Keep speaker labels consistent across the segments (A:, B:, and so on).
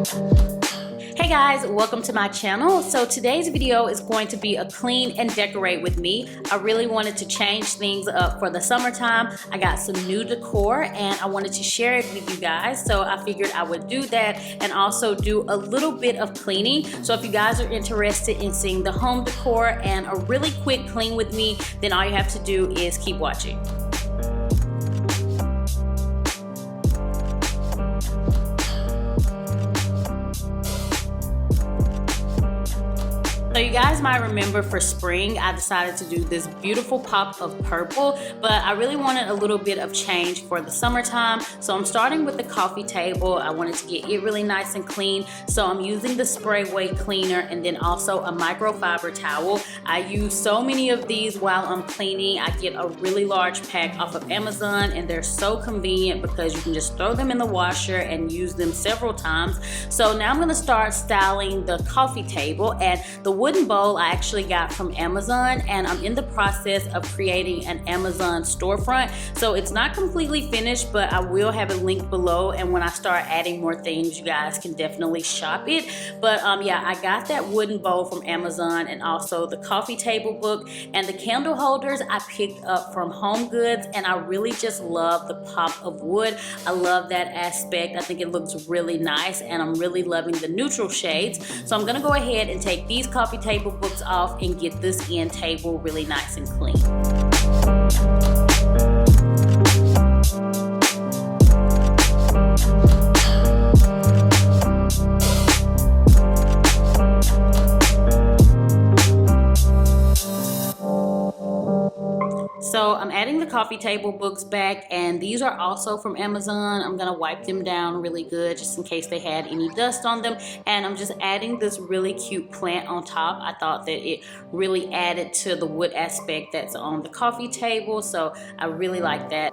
A: Hey guys, welcome to my channel. So today's video is going to be a clean and decorate with me. I really wanted to change things up for the summertime. I got some new decor and I wanted to share it with you guys. So I figured I would do that and also do a little bit of cleaning. So if you guys are interested in seeing the home decor and a really quick clean with me, then all you have to do is keep watching. So you guys might remember for spring, I decided to do this beautiful pop of purple, but I really wanted a little bit of change for the summertime. So I'm starting with the coffee table. I wanted to get it really nice and clean. So I'm using the spray weight cleaner and then also a microfiber towel. I use so many of these while I'm cleaning. I get a really large pack off of Amazon and they're so convenient because you can just throw them in the washer and use them several times. So now I'm gonna start styling the coffee table, and the wooden bowl I actually got from Amazon, and I'm in the process of creating an Amazon storefront. So it's not completely finished, but I will have it linked below, and when I start adding more things, you guys can definitely shop it. But yeah, I got that wooden bowl from Amazon, and also the coffee table book, and the candle holders I picked up from Home Goods, and I really just love the pop of wood. I love that aspect. I think it looks really nice, and I'm really loving the neutral shades. So I'm gonna go ahead and take these coffee table books off and get this end table really nice and clean. So I'm adding the coffee table books back, and these are also from Amazon. I'm gonna wipe them down really good just in case they had any dust on them. And I'm just adding this really cute plant on top. I thought that it really added to the wood aspect that's on the coffee table, so I really like that.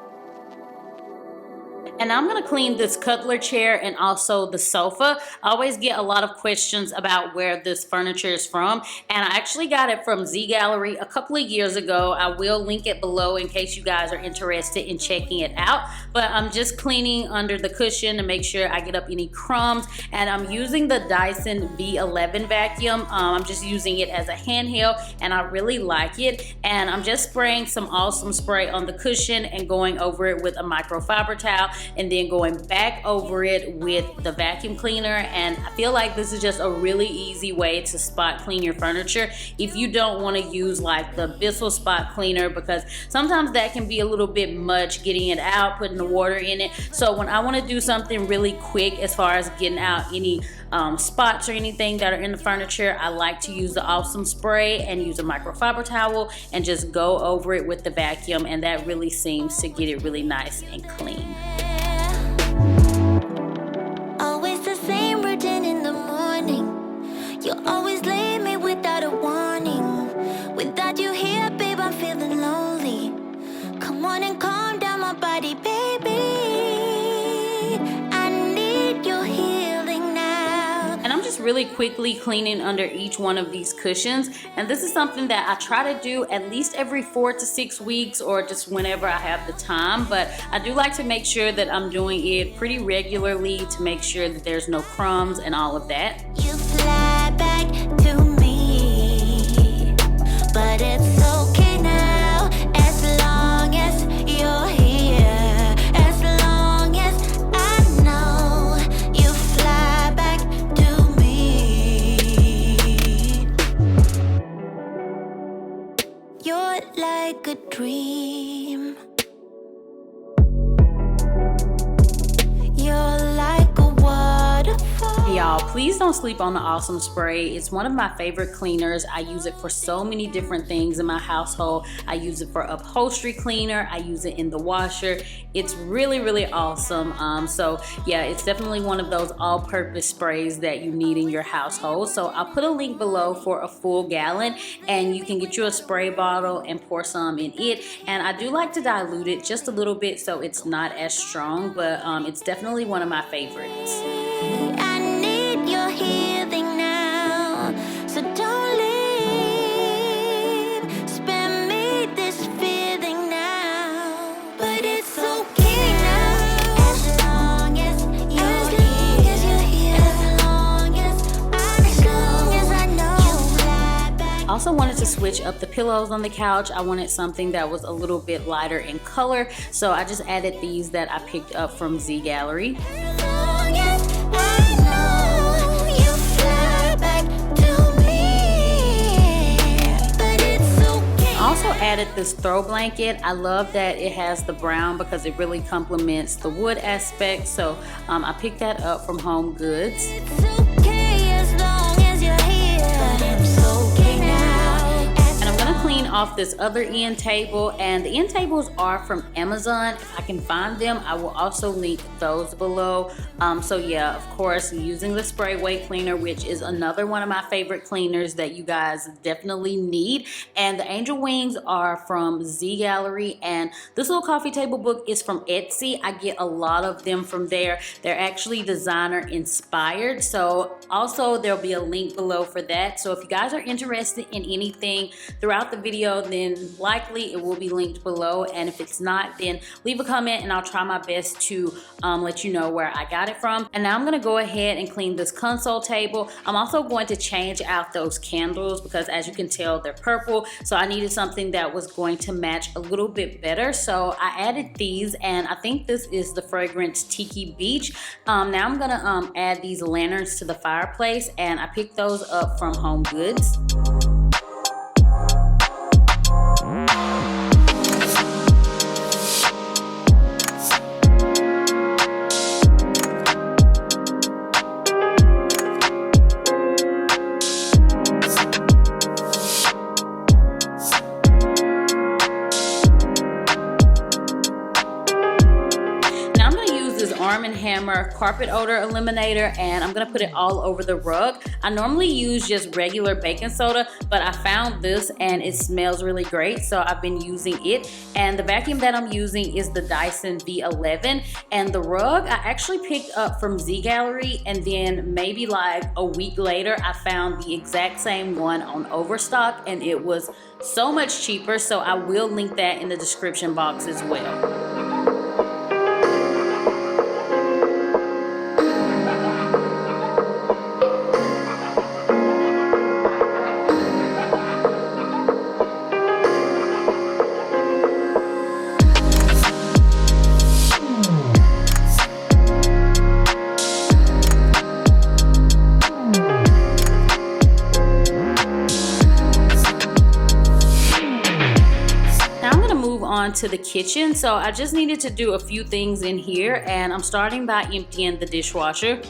A: And I'm gonna clean this cutler chair and also the sofa. I always get a lot of questions about where this furniture is from, and I actually got it from Z Gallery a couple of years ago. I will link it below in case you guys are interested in checking it out. But I'm just cleaning under the cushion to make sure I get up any crumbs, and I'm using the Dyson V11 vacuum. I'm just using it as a handheld, and I really like it. And I'm just spraying some awesome spray on the cushion and going over it with a microfiber towel, and then going back over it with the vacuum cleaner. And I feel like this is just a really easy way to spot clean your furniture if you don't want to use like the Bissell spot cleaner, because sometimes that can be a little bit much getting it out, putting the water in it. So when I want to do something really quick as far as getting out any spots or anything that are in the furniture, I like to use the awesome spray and use a microfiber towel and just go over it with the vacuum, and that really seems to get it really nice and clean.
B: You always leave me without a warning. Without you here, babe, I'm feeling lonely. Come on and calm down my body, baby. I need your healing now.
A: And I'm just really quickly cleaning under each one of these cushions. And this is something that I try to do at least every 4 to 6 weeks, or just whenever I have the time. But I do like to make sure that I'm doing it pretty regularly to make sure that there's no crumbs and all of that.
B: You fly back to me, but it's okay now, as long as you're here, as long as I know you fly back to me. You're like a dream. You're like a waterfall.
A: Y'all, please don't sleep on the awesome spray. It's one of my favorite cleaners. I use it for so many different things in my household. I use it for upholstery cleaner. I use it in the washer. It's really, really awesome. So yeah, it's definitely one of those all-purpose sprays that you need in your household. So I'll put a link below for a full gallon, and you can get you a spray bottle and pour some in it. And I do like to dilute it just a little bit so it's not as strong, but it's definitely one of my favorites.
B: I need your healing now, so don't leave. Spare me this feeling now, but it's okay now, as long as you're here, as long
A: also wanted to switch up the pillows on the couch. I wanted something that was a little bit lighter in color, so I just added these that I picked up from Z Gallery. Also added this throw blanket. I love that it has the brown because it really complements the wood aspect. So I picked that up from Home Goods. Clean off this other end table, and the end tables are from Amazon. If I can find them, I will also link those below. So yeah, of course, using the spray weight cleaner, which is another one of my favorite cleaners that you guys definitely need. And the angel wings are from Z Gallery, and this little coffee table book is from Etsy. I get a lot of them from there. They're actually designer inspired, so also there'll be a link below for that. So if you guys are interested in anything throughout the video, then likely it will be linked below, and if it's not, then leave a comment and I'll try my best to let you know where I got it from. And now I'm gonna go ahead and clean this console table. I'm also going to change out those candles because, as you can tell, they're purple, so I needed something that was going to match a little bit better, so I added these, and I think this is the fragrance Tiki Beach. Now I'm gonna add these lanterns to the fireplace, and I picked those up from Home Goods. Hammer carpet odor eliminator, and I'm gonna put it all over the rug. I normally use just regular baking soda, but I found this and it smells really great, so I've been using it. And the vacuum that I'm using is the Dyson V11, and the rug I actually picked up from Z Gallery, and then maybe like a week later I found the exact same one on Overstock, and it was so much cheaper, so I will link that in the description box as well. To the kitchen, so I just needed to do a few things in here, and I'm starting by emptying the dishwasher.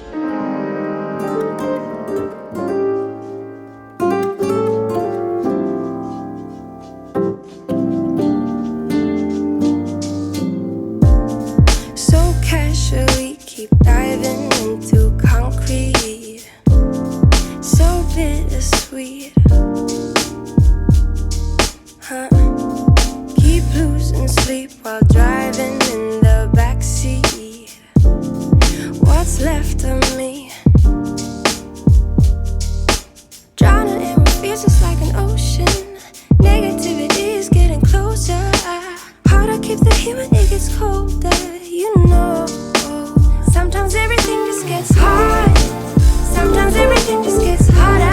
C: So casually keep diving into concrete, so bittersweet, huh? Losing sleep while driving in the backseat. What's left of me? Drowning in what feels just like an ocean. Negativity is getting closer. Hard to keep the heat when it gets colder. You know, sometimes everything just gets hard. Sometimes everything just gets harder.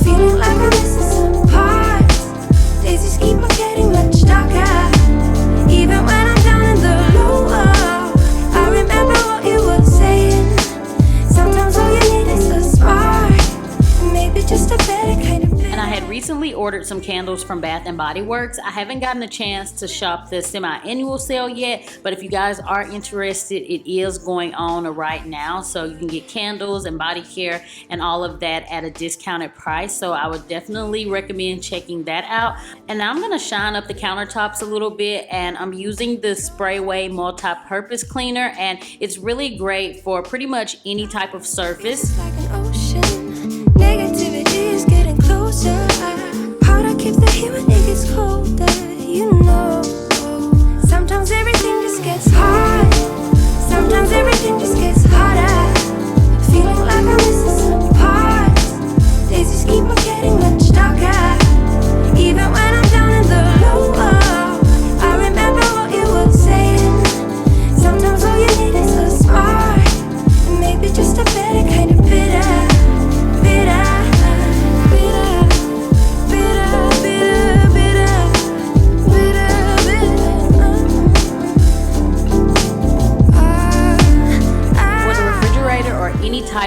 C: Feeling like I'm missing some parts. Days just keep on getting much darker. Even when I'm down in the lower, I remember what you were saying. Sometimes all you need is a spark, maybe just a better kind of.
A: And I had recently ordered some candles from Bath & Body Works. I haven't gotten a chance to shop the semi-annual sale yet, but if you guys are interested, it is going on right now. So you can get candles and body care and all of that at a discounted price. So I would definitely recommend checking that out. And now I'm gonna shine up the countertops a little bit, and I'm using the Sprayway multi-purpose cleaner, and it's really great for pretty much any type of surface.
C: Like an ocean, negativity is getting closer. Hard to keep the heat when it gets colder. You know, sometimes everything just gets hard. Sometimes everything just gets harder. Feeling like I'm missing some parts. Days just keep on getting much darker. Even when I'm down in the lower, I remember what you were saying. Sometimes all you need is a spark, and maybe just a better kind of bitter.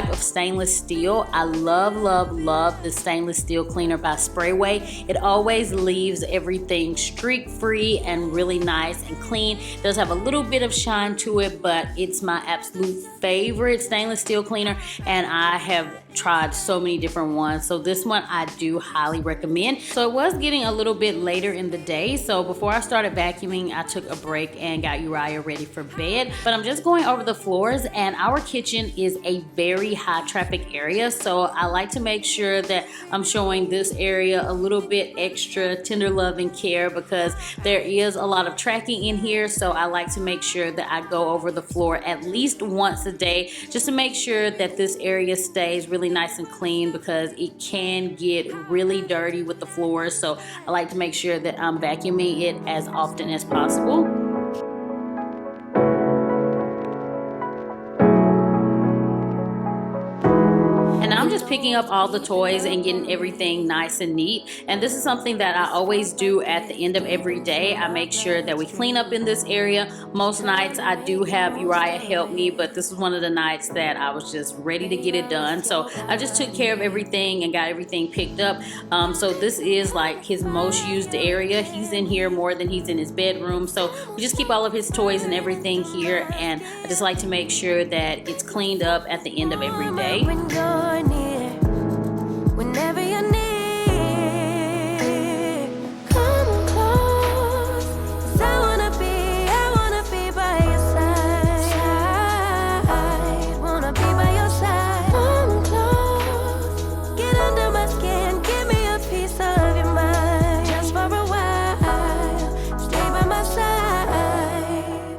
A: type of stainless steel. I love, love, love the stainless steel cleaner by Sprayway. It always leaves everything streak free and really nice and clean. It does have a little bit of shine to it, but it's my absolute favorite stainless steel cleaner, and I have tried so many different ones, so this one I do highly recommend. So it was getting a little bit later in the day, so before I started vacuuming, I took a break and got Uriah ready for bed. But I'm just going over the floors, and our kitchen is a very high traffic area, so I like to make sure that I'm showing this area a little bit extra tender love and care, because there is a lot of tracking in here. So I like to make sure that I go over the floor at least once a day, just to make sure that this area stays really nice and clean, because it can get really dirty with the floors. So I like to make sure that I'm vacuuming it as often as possible. And I'm just picking up all the toys and getting everything nice and neat. And this is something that I always do at the end of every day. I make sure that we clean up in this area. Most nights I do have Uriah help me, but this is one of the nights that I was just ready to get it done. So I just took care of everything and got everything picked up. So this is like his most used area. He's in here more than he's in his bedroom. So we just keep all of his toys and everything here. And I just like to make sure that it's cleaned up at the end of every day.
C: Whenever you're near, come on close, 'cause I wanna be by your side, wanna be by your side. Come close, get under my skin, give me a piece of your mind, just for a while, stay by my side.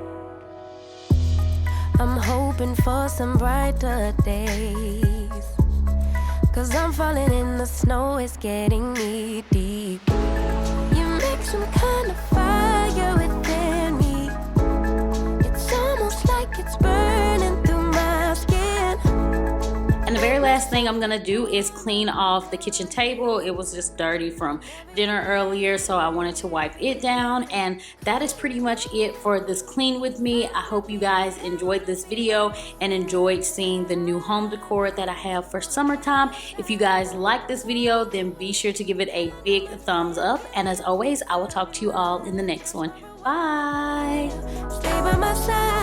C: I'm hoping for some brighter days, 'cause I'm falling in the snow, it's getting knee deep. You make some kind of fire within me. It's almost like it's burning through my skin.
A: And the very last thing I'm gonna do is clean off the kitchen table. It was just dirty from dinner earlier, so I wanted to wipe it down. And that is pretty much it for this clean with me. I hope you guys enjoyed this video and enjoyed seeing the new home decor that I have for summertime. If you guys like this video, then be sure to give it a big thumbs up. And as always, I will talk to you all in the next one. Bye.
C: Stay by my side.